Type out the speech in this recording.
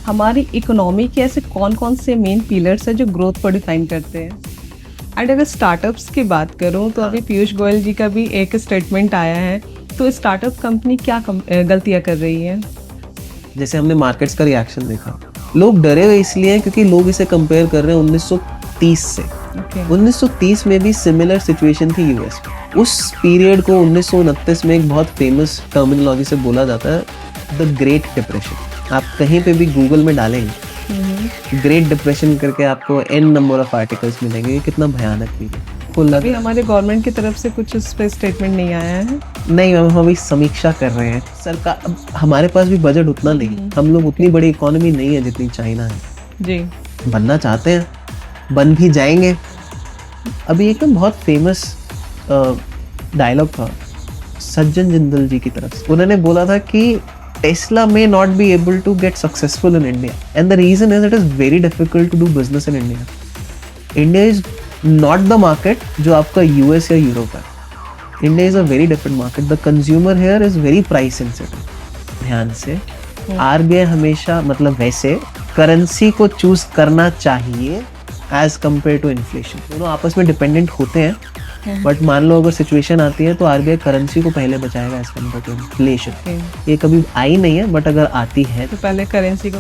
हमारी इकोनॉमी के ऐसे कौन कौन से मेन पिलर्स हैं जो ग्रोथ को डिफाइन करते हैं? एंड अगर स्टार्टअप्स की बात करूं तो अभी पीयूष गोयल जी का भी एक स्टेटमेंट आया है, तो स्टार्टअप कंपनी क्या गलतियां कर रही है? जैसे हमने मार्केट्स का रिएक्शन देखा, लोग डरे हुए इसलिए हैं क्योंकि लोग इसे कंपेयर कर रहे हैं 1930 से। 1930 में भी सिमिलर सिचुएशन थी यूएस में। उस पीरियड को 1929 में एक बहुत फेमस टर्मिनोलॉजी से बोला जाता है द ग्रेट डिप्रेशन। आप कहीं पे भी गूगल में डालेंगे ग्रेट डिप्रेशन करके आपको एन नंबर ऑफ आर्टिकल्स मिलेंगे। कितना भयानक पीरियड। अभी हमारे गवर्नमेंट की तरफ से कुछ उस पर स्टेटमेंट नहीं आया है। नहीं मैम, हम अभी समीक्षा कर रहे हैं। सरकार, अब हमारे पास भी बजट उतना नहीं, हम लोग उतनी बड़ी इकोनॉमी नहीं है जितनी चाइना है जी। बनना चाहते हैं, बन भी जाएंगे। अभी एक बहुत फेमस डायलॉग था सज्जन जिंदल जी की तरफ से। उन्होंने बोला था कि Tesla may not be able to get successful in India and the reason is it is very difficult to do business in India. India is not the market जो आपका US या यूरोप है। India is a very different market. The consumer here is very price sensitive. ध्यान से RBI हमेशा मतलब वैसे currency को चूज करना चाहिए एज कम्पेयर टू इन्फ्लेशन। दोनों आपस में डिपेंडेंट होते हैं, बट मान लो अगर सिचुएशन आती है तो आरबीआई करेंसी को पहले बचाएगा एज कम्पेयर टू इन्फ्लेशन। ये कभी आई नहीं है, बट अगर आती है तो पहले करेंसी को